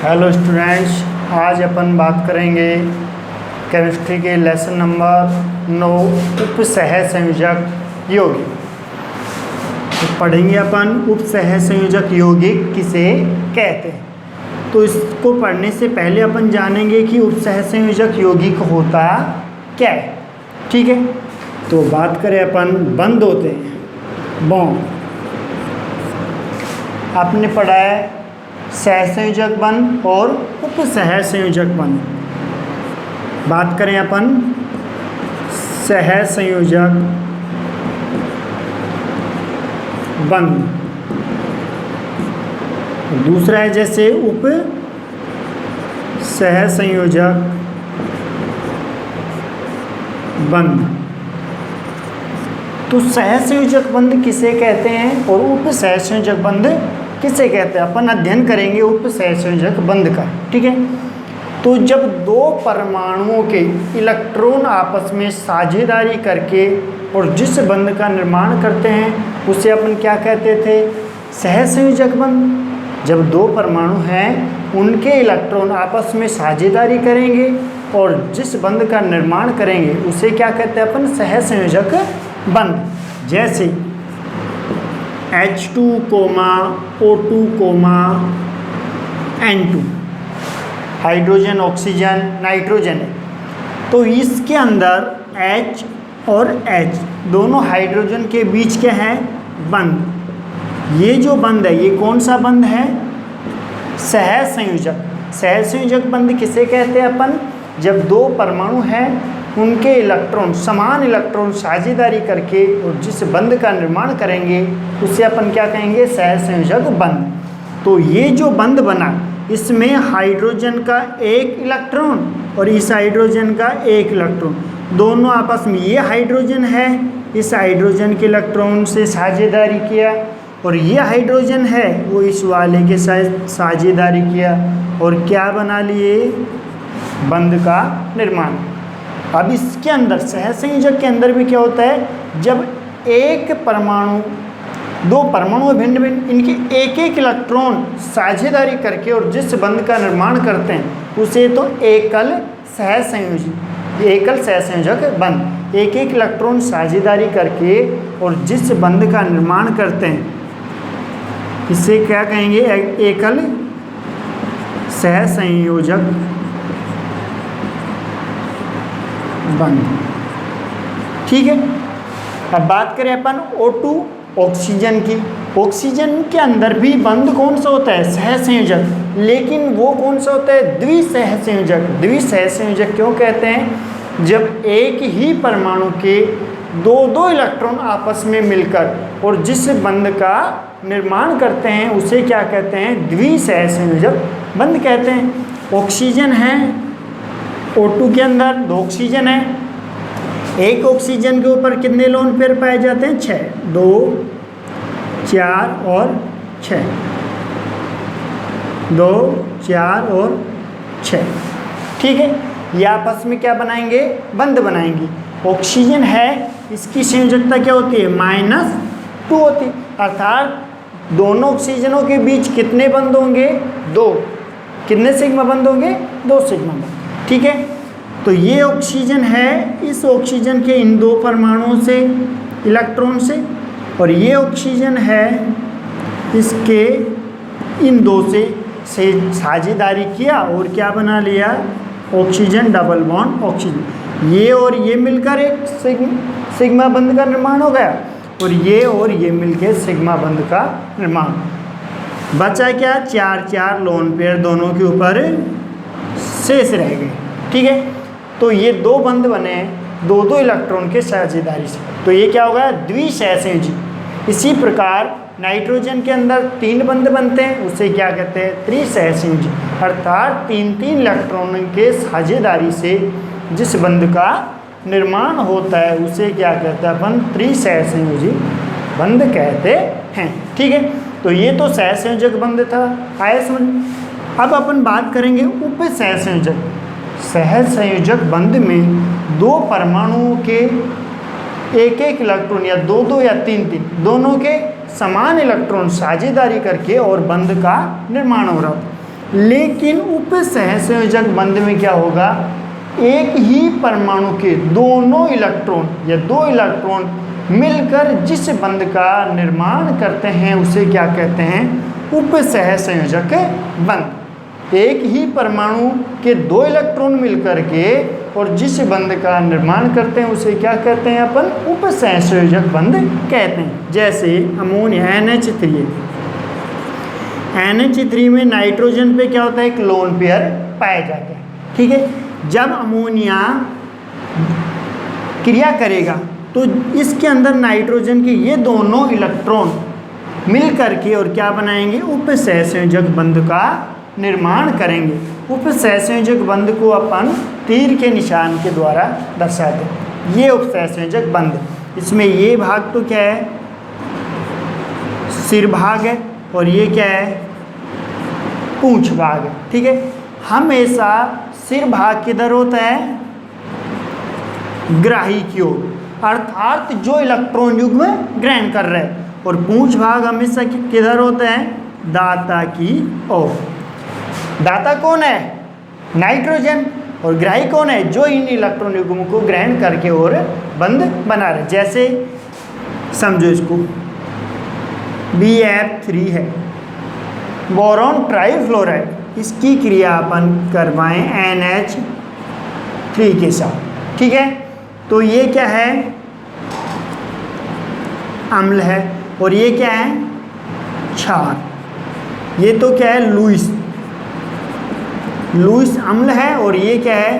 Hello students, आज अपन बात करेंगे केमिस्ट्री के लेसन नंबर 9 उपसह संयोजक यौगिक। तो पढ़ेंगे अपन उपसह संयोजक यौगिक किसे कहते हैं। तो इसको पढ़ने से पहले अपन जानेंगे कि उपसह संयोजक यौगिक होता क्या है। ठीक है, तो बात करें अपन बंद होते हैं बॉन्ड। आपने पढ़ा है सहसंयोजक बंध और उपसह संयोजक बंध। बात करें अपन सहसंयोजक बंध, दूसरा है जैसे उप सहसंयोजक बंध। तो सहसंयोजक बंध किसे कहते हैं और उप सहसंयोजक बंध किसे कहते हैं, अपन अध्ययन करेंगे उप सहसंयोजक बंध का। ठीक है, तो जब दो परमाणुओं के इलेक्ट्रॉन आपस में साझेदारी करके और जिस बंध का निर्माण करते हैं उसे अपन क्या कहते थे, सहसंयोजक बंध। जब दो परमाणु हैं उनके इलेक्ट्रॉन आपस में साझेदारी करेंगे और जिस बंध का निर्माण करेंगे उसे क्या कहते हैं अपन, सहसंयोजक बंध। जैसे H2, O2, N2, hydrogen, oxygen, nitrogen है। तो इसके अंदर H और H दोनों हाइड्रोजन के बीच क्या है, बंध। ये जो बंध है ये कौन सा बंध है, सहसंयोजक। सहसंयोजक बंध किसे कहते हैं अपन, जब दो परमाणु हैं उनके इलेक्ट्रॉन समान इलेक्ट्रॉन साझेदारी करके और जिस बंध का निर्माण करेंगे उसे अपन क्या कहेंगे, सहसंयोजक बंध। तो ये जो बंध बना इसमें हाइड्रोजन का एक इलेक्ट्रॉन और इस हाइड्रोजन का एक इलेक्ट्रॉन दोनों आपस में, ये हाइड्रोजन है इस हाइड्रोजन के इलेक्ट्रॉन से साझेदारी किया और ये हाइड्रोजन है वो इस वाले के साथ साझेदारी किया और क्या बना लिए, बंध का निर्माण। अब इसके अंदर सहसंयोजक के अंदर भी क्या होता है, जब एक परमाणु, दो परमाणु भिन्न भिन्न इनके एक एक इलेक्ट्रॉन साझेदारी करके और जिस बंध का निर्माण करते हैं उसे तो एकल सहसंयोजक बंध। एक एक इलेक्ट्रॉन साझेदारी करके और जिस बंध का निर्माण करते हैं इसे क्या कहेंगे, एकल सहसंयोजक बंध। ठीक है, अब बात करें अपन O2 ऑक्सीजन की। ऑक्सीजन के अंदर भी बंध कौन सा होता है, सहसंयोजक, लेकिन वो कौन सा होता है, द्विसहसंयोजक। द्विसहसंयोजक क्यों कहते हैं, जब एक ही परमाणु के दो दो इलेक्ट्रॉन आपस में मिलकर और जिस बंध का निर्माण करते हैं उसे क्या कहते हैं, द्विसहसंयोजक बंध कहते हैं। ऑक्सीजन है, O2 के अंदर दो ऑक्सीजन है, एक ऑक्सीजन के ऊपर कितने लोन पेयर पाए जाते हैं, 6, 2, 4 और 6, 2, 4 और 6। ठीक है, ये आपस में क्या बनाएंगे, बंध बनाएंगे। ऑक्सीजन है इसकी संयोजकता क्या होती है, -2 होती, अर्थात दोनों ऑक्सीजनों के बीच कितने बंध होंगे, 2। कितने सिग्मा बंध होंगे, 2 सिग्मा बंध। ठीक है, तो ये ऑक्सीजन है इस ऑक्सीजन के इन दो परमाणुओं से इलेक्ट्रॉन से, और ये ऑक्सीजन है इसके इन दो से साझेदारी किया और क्या बना लिया, ऑक्सीजन डबल बॉन्ड ऑक्सीजन। ये और ये मिलकर एक सिग्मा बंध का निर्माण हो गया और ये मिलकर सिग्मा बंध का निर्माण। बचा क्या, 4 लोन पेयर दोनों के ऊपर शेष रह गए। ठीक है, तो ये दो बंध बने दो दो इलेक्ट्रॉन के साझेदारी से, तो ये क्या होगा, द्विसहसंयोजी। इसी प्रकार नाइट्रोजन के अंदर 3 बंध बनते हैं उसे क्या कहते हैं, त्रिसहसंयोजी, अर्थात 3 इलेक्ट्रॉन के साझेदारी से जिस बंध का निर्माण होता है उसे क्या कहते हैं अपन, त्रिसहसंयोजी बंध कहते हैं। ठीक है, तो ये तो सहसंयोजक बंध था, आया समझ। अब अपन बात करेंगे उप सहसंयोजक। सहसंयोजक बंध में दो परमाणुओं के एक एक इलेक्ट्रॉन या दो दो या तीन तीन दोनों के समान इलेक्ट्रॉन साझेदारी करके और बंध का निर्माण हो रहा हो। लेकिन उपसहसंयोजक बंध में क्या होगा, एक ही परमाणु के दोनों इलेक्ट्रॉन या दो इलेक्ट्रॉन मिलकर जिस बंध का निर्माण करते हैं उसे क्या कहते हैं, उपसहसंयोजक बंध। एक ही परमाणु के दो इलेक्ट्रॉन मिलकर के और जिस बंध का निर्माण करते हैं उसे क्या कहते हैं अपन, उपसहसंयोजक बंध कहते हैं। जैसे अमोनिया NH3 NH3 में नाइट्रोजन पे क्या होता है, एक लोन पेयर पाया जाता है। ठीक है, जब अमोनिया क्रिया करेगा तो इसके अंदर नाइट्रोजन के ये दोनों इलेक्ट्रॉन मिल करके और क्या बनाएंगे, उपसहसंयोजक बंध का निर्माण करेंगे। उपसहसंयोजक बंध को अपन तीर के निशान के द्वारा दर्शाते हैं। ये उपसहसंयोजक बंध, इसमें ये भाग तो क्या है, सिर भाग है और ये क्या है, पूंछ भाग है। ठीक है, हमेशा सिर भाग किधर होता है, ग्राही की ओर, अर्थात जो इलेक्ट्रॉन युग्म ग्रहण कर रहे हैं, और पूंछ भाग हमेशा किधर होता है, दाता की ओर। दाता कौन है, नाइट्रोजन, और ग्राही कौन है, जो इन इलेक्ट्रॉन युग्म को ग्रहण करके और बंध बना रहे। जैसे समझो इसको, BF3 है, बोरॉन ट्राइफ्लोराइड, इसकी क्रिया अपन करवाएं NH3 के साथ। ठीक है, तो ये क्या है, अम्ल है, और ये क्या है, क्षार। ये तो क्या है, लुईस अम्ल है, और ये क्या है,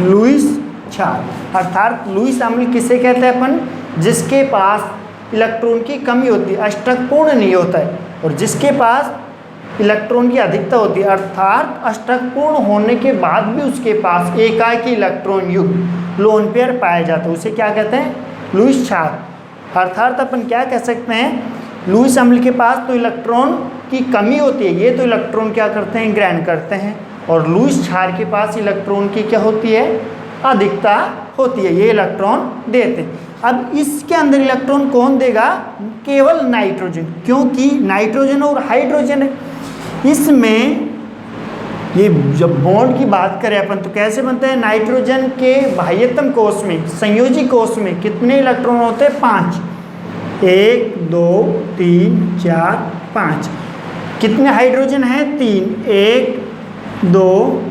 लुईस क्षार। अर्थात लुईस अम्ल किसे कहते हैं अपन, जिसके पास इलेक्ट्रॉन की कमी होती है, अष्टक पूर्ण नहीं होता है, और जिसके पास इलेक्ट्रॉन की अधिकता होती है, अर्थात अष्टक पूर्ण होने के बाद भी उसके पास एकाकी इलेक्ट्रॉन युक्त लोन पेयर पाया जाता है, उसे क्या कहते हैं, लुईस क्षार। अर्थात अपन क्या कह सकते हैं, लुईस अम्ल के पास तो इलेक्ट्रॉन की कमी होती है, ये तो इलेक्ट्रॉन क्या करते हैं, ग्रहण करते हैं, और लुईस क्षार के पास इलेक्ट्रॉन की क्या होती है, अधिकता होती है, ये इलेक्ट्रॉन देते हैं। अब इसके अंदर इलेक्ट्रॉन कौन देगा, केवल नाइट्रोजन, क्योंकि नाइट्रोजन और हाइड्रोजन है। इसमें ये जब बॉन्ड की बात करें अपन तो कैसे बनता है, नाइट्रोजन के बाह्यतम कोश में, संयोजी कोश में कितने इलेक्ट्रॉन होते हैं, 5, 1 2 3 4 5। कितने हाइड्रोजन हैं, 3, 1 2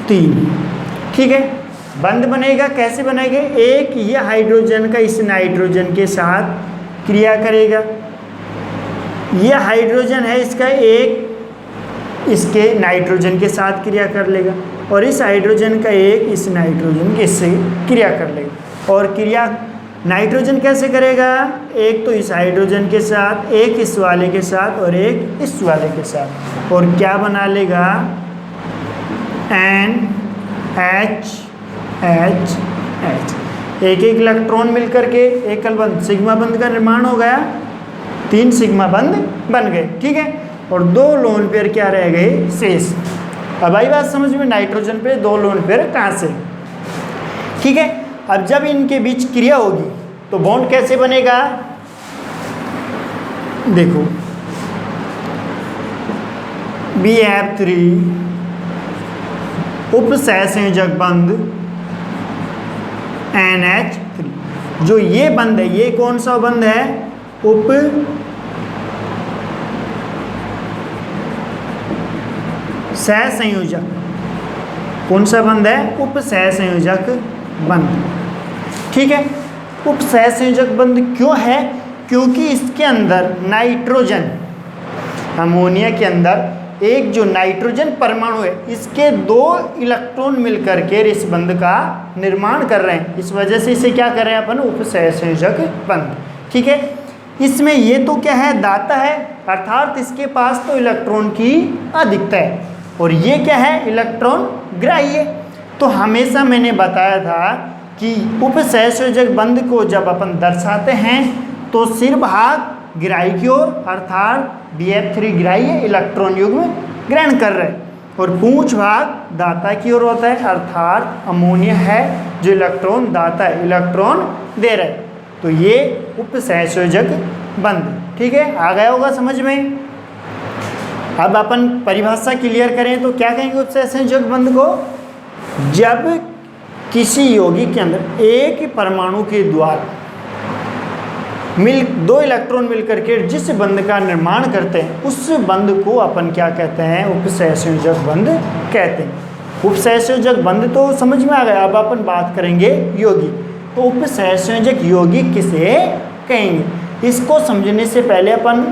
3। ठीक है, बंध बनेगा, कैसे बनेगा, एक ये हाइड्रोजन का इस नाइट्रोजन के साथ क्रिया करेगा, ये हाइड्रोजन है इसका एक इसके नाइट्रोजन के साथ क्रिया कर लेगा, और इस हाइड्रोजन का एक इस नाइट्रोजन के इससे क्रिया कर लेगा। और क्रिया नाइट्रोजन कैसे करेगा, एक तो इस हाइड्रोजन के साथ, एक इस वाले के साथ, और एक इस वाले के साथ, और क्या बना लेगा, NH एक एक इलेक्ट्रॉन मिलकर के एकल बंध सिग्मा बंध का निर्माण हो गया, 3 सिग्मा बंध बन गए। ठीक है, और 2 लोन पेयर क्या रह गए, शेष। अब आई बात समझ में, नाइट्रोजन पे 2 लोन पेयर कहाँ से। ठीक है, अब जब इनके बीच क्रिया होगी तो बॉन्ड कैसे बनेगा, देखो BF3 उपसहसंयोजक बंध NH3। जो ये बंध है, ये कौन सा बंध है, उप सहसंयोजक। कौन सा बंध है, उपसहसंयोजक बंध। ठीक है, उपसहसंयोजक बंध क्यों है, क्योंकि इसके अंदर नाइट्रोजन, अमोनिया के अंदर एक जो नाइट्रोजन परमाणु है, इसके 2 इलेक्ट्रॉन मिलकर के इस बंध का निर्माण कर रहे हैं। इस वजह से इसे क्या कर रहे हैं अपन, उपसहसंयोजक बंध। ठीक है, इसमें ये तो क्या है, दाता है, अर्थात इसके पास तो इलेक्ट्रॉन की अधिकता है, और ये क्या है, इलेक्ट्रॉन ग्राही है। तो हमेशा मैंने बताया था कि उपसहसंयोजक बंध को जब अपन दर्शाते हैं तो सिर भाग ग्राही की ओर, अर्थात BF3 ग्राही है, इलेक्ट्रॉन युग्म ग्रहण कर रहे हैं, और पूंछ भाग दाता की ओर होता है, अर्थात अमोनिया है जो इलेक्ट्रॉन दाता है, इलेक्ट्रॉन दे रहा है। तो ये उपसहसंयोजक बंध। ठीक है, आ गया होगा समझ में। अब अपन परिभाषा क्लियर करें तो क्या कहेंगे उपसहसंयोजक बंध को? जब किसी यौगिक के अंदर एक परमाणु के द्वारा दो इलेक्ट्रॉन मिलकर के जिस बंध का निर्माण करते हैं उस बंध को अपन क्या कहते हैं? उपसहसंयोजक बंध कहते हैं। उपसहसंयोजक बंध तो समझ में आ गया। अब अपन बात करेंगे यौगिक। तो उपसहसंयोजक यौगिक किसे कहेंगे? इसको समझने से पहले अपन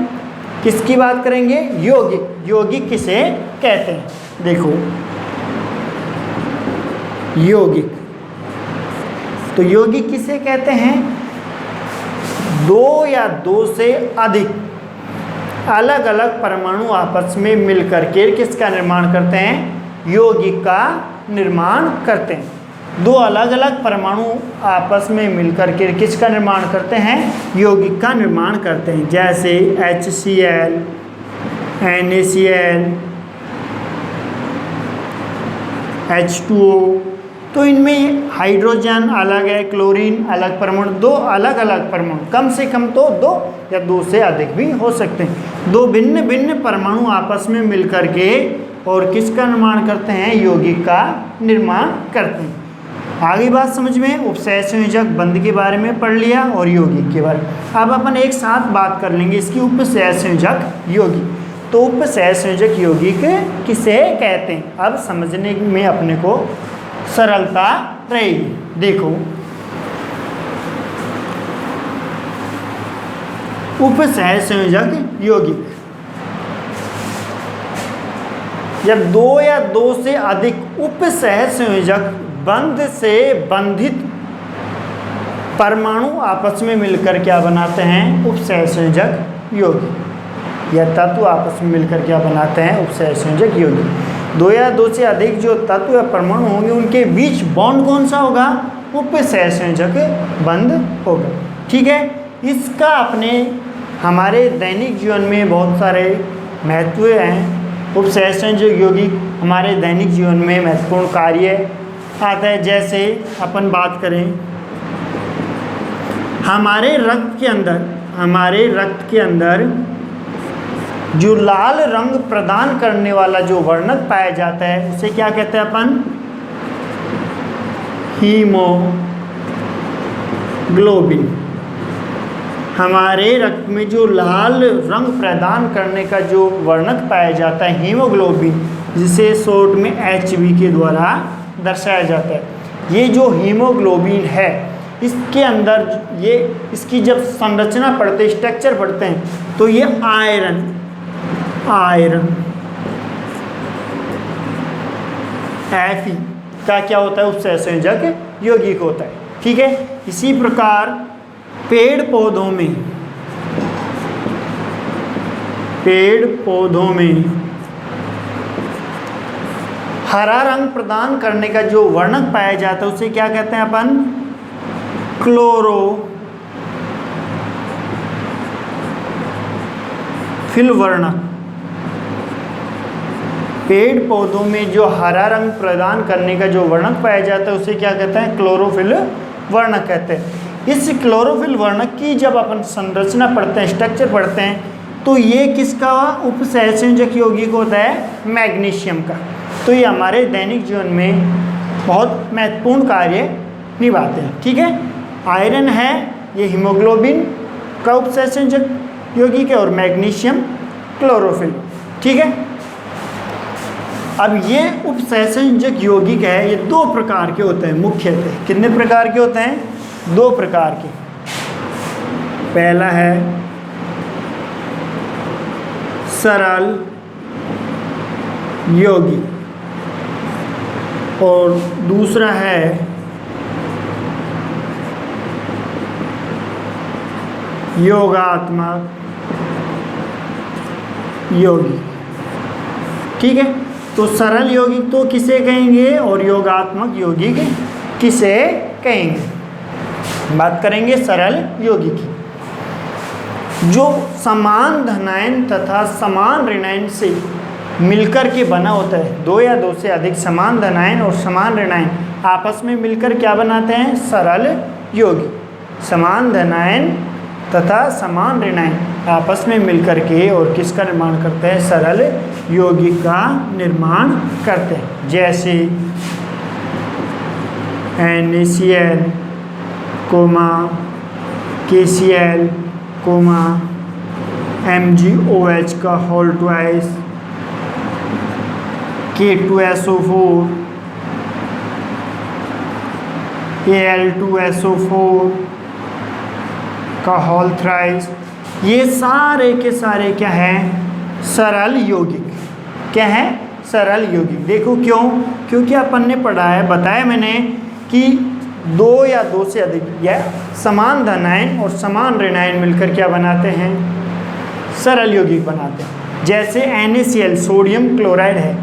किसकी बात करेंगे? यौगिक। यौगिक किसे कहते हैं? देखो यौगिक, तो यौगिक किसे कहते हैं? दो या दो से अधिक अलग अलग परमाणु आपस में मिलकर के किसका निर्माण करते हैं? यौगिक का निर्माण करते हैं। दो अलग अलग परमाणु आपस में मिलकर के किसका निर्माण करते हैं? यौगिक का निर्माण करते हैं। जैसे HCl, NaCl, H2O। तो इनमें हाइड्रोजन अलग है, क्लोरीन अलग परमाणु, दो अलग अलग परमाणु, कम से कम तो दो या दो से अधिक भी हो सकते हैं। दो भिन्न भिन्न परमाणु आपस में मिलकर के और किसका निर्माण करते हैं? यौगिक का निर्माण करते हैं। आगे बात समझ में? उपसहसंयोजक बंध के बारे में पढ़ लिया और यौगिक के बारे में। अब अपन एक साथ बात कर लेंगे इसकी उपसहसंयोजक यौगिक। तो उपसहसंयोजक यौगिक किसे कहते हैं? अब समझने में अपने को सरलता रहेगी। देखो उपसहसंयोजक यौगिक, जब दो या दो से अधिक उपसहसंयोजक बंध से बंधित परमाणु आपस में मिलकर क्या बनाते हैं? उपसहसंयोजक यौगिक। या तत्व आपस में मिलकर क्या बनाते हैं? उपसहसंयोजक यौगिक। दो या दो से अधिक जो तत्व या परमाणु होंगे उनके बीच बॉन्ड कौन सा होगा? उपसहसंयोजक बंध होगा। ठीक है। इसका अपने हमारे दैनिक जीवन में बहुत सारे महत्व हैं। उपसहसंयोजक यौगिक हमारे दैनिक जीवन में महत्वपूर्ण कार्य आता है। जैसे अपन बात करें हमारे रक्त के अंदर जो लाल रंग प्रदान करने वाला जो वर्णक पाया जाता है उसे क्या कहते हैं अपन? हीमोग्लोबिन। हमारे रक्त में जो लाल रंग प्रदान करने का जो वर्णक पाया जाता है हीमोग्लोबिन, जिसे शॉर्ट में HB के द्वारा दर्शाया जाता है। ये जो हीमोग्लोबिन है इसके अंदर इसकी जब संरचना पढ़ते, स्ट्रक्चर पढ़ते हैं तो ये आयरन Fe का क्या होता है? उपसहसंयोजक यौगिक होता है। ठीक है। इसी प्रकार पेड़ पौधों में हरा रंग प्रदान करने का जो वर्णक पाया जाता है उसे क्या कहते हैं अपन? क्लोरोफिल वर्णक। पेड़ पौधों में जो हरा रंग प्रदान करने का जो वर्णक पाया जाता है उसे क्या कहते हैं? क्लोरोफिल वर्णक कहते हैं। इस क्लोरोफिल वर्णक की जब अपन संरचना पढ़ते हैं, स्ट्रक्चर पढ़ते हैं, तो ये किसका उपसहसंयोजक यौगिक होता है? मैग्नीशियम का। तो ये हमारे दैनिक जीवन में बहुत महत्वपूर्ण कार्य निभाते हैं। ठीक है। आयरन है, ये हीमोग्लोबिन का उपसहसंयोजक यौगिक है और मैग्नीशियम क्लोरोफिल। ठीक है। अब ये उपसहसंयोजक यौगिक है, ये दो प्रकार के होते हैं मुख्यतः। कितने प्रकार के होते हैं? दो प्रकार के। पहला है सरल यौगिक और दूसरा है योगात्मक यौगिक। ठीक है। तो सरल यौगिक तो किसे कहेंगे और योगात्मक यौगिक किसे कहेंगे? बात करेंगे सरल यौगिक की। जो समान धनायन तथा समान ऋणायन से मिलकर के बना होता है। दो या दो से अधिक समान धनायन और समान ऋणायन आपस में मिलकर क्या बनाते हैं? सरल यौगिक। समान धनायन तथा समान ऋणायन आपस में मिलकर के और किसका निर्माण करते हैं? सरल यौगिक का निर्माण करते हैं, जैसे NaCl, KCl, MgOH का होल ट्वाइस, K2SO4, Al2SO4 का होल थ्राइस। ये सारे के सारे क्या हैं? सरल यौगिक। क्या है? सरल यौगिक। देखो क्यों? क्योंकि अपन ने पढ़ा है, बताया मैंने कि दो या दो से अधिक या समान धनायन और समान ऋणायन मिलकर क्या बनाते हैं? सरल यौगिक बनाते हैं। जैसे NaCl सोडियम क्लोराइड है,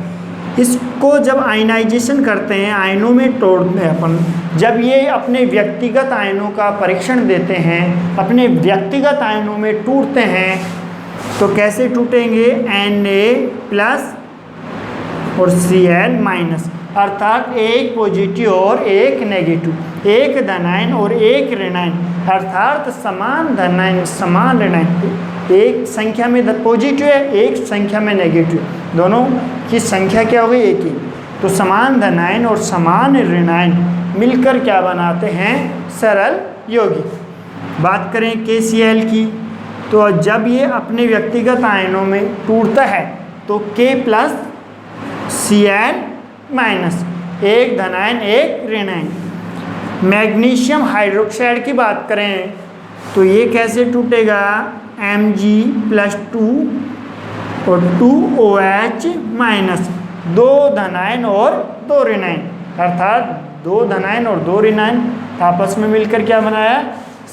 इसको जब आयनाइजेशन करते हैं, आयनों में तोड़ते हैं अपन, जब ये अपने व्यक्तिगत आयनों का परीक्षण देते हैं, अपने व्यक्तिगत आयनों में टूटते हैं, तो कैसे टूटेंगे? Na+ और Cl-, अर्थात एक पॉजिटिव और एक नेगेटिव, एक धनायन और एक ऋणायन, अर्थात समान धनायन समान ऋणायन। एक संख्या में पॉजिटिव है, एक संख्या में नेगेटिव, दोनों की संख्या क्या हो गई? एक ही। तो समान धनायन और समान ऋणायन मिलकर क्या बनाते हैं? सरल यौगिक। बात करें KCl की, तो जब ये अपने व्यक्तिगत आयनों में टूटता है तो K+ Cl-, एक धनायन एक ऋणायन। मैग्नीशियम हाइड्रोक्साइड की बात करें तो ये कैसे टूटेगा? Mg+2 और 2OH-, दो धनायन और दो ऋणायन, अर्थात दो धनायन और दो ऋणायन आपस में मिलकर क्या बनाया?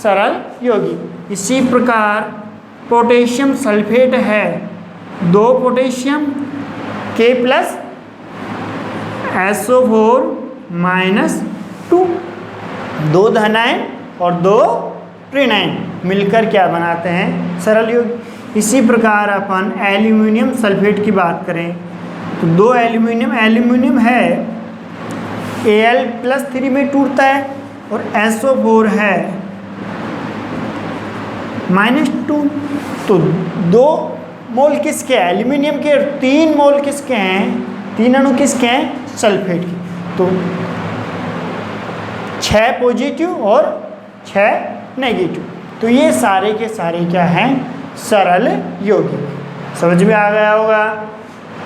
सरल यौगिक। इसी प्रकार पोटेशियम सल्फेट है, दो पोटेशियम K+ SO4- 2, दो धनायन और दो ऋणायन मिलकर क्या बनाते हैं? सरल यौगिक। इसी प्रकार अपन एल्यूमिनियम सल्फेट की बात करें तो दो एल्यूमिनियम है, Al+3 में टूटता है और SO4 है -2, तो 2 मोल किसके हैं? एल्यूमिनियम के। 3 मोल किसके हैं? 3 अणु किसके हैं? सल्फेट के। तो 6 पॉजिटिव और 6 नेगेटिव। तो ये सारे के सारे क्या हैं? सरल यौगिक। समझ में आ गया होगा।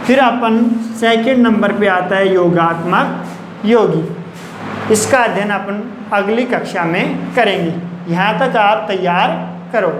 फिर अपन सेकंड नंबर पे आता है योगात्मक यौगिक। इसका अध्ययन अपन अगली कक्षा में करेंगे। यहाँ तक आप तैयार करो।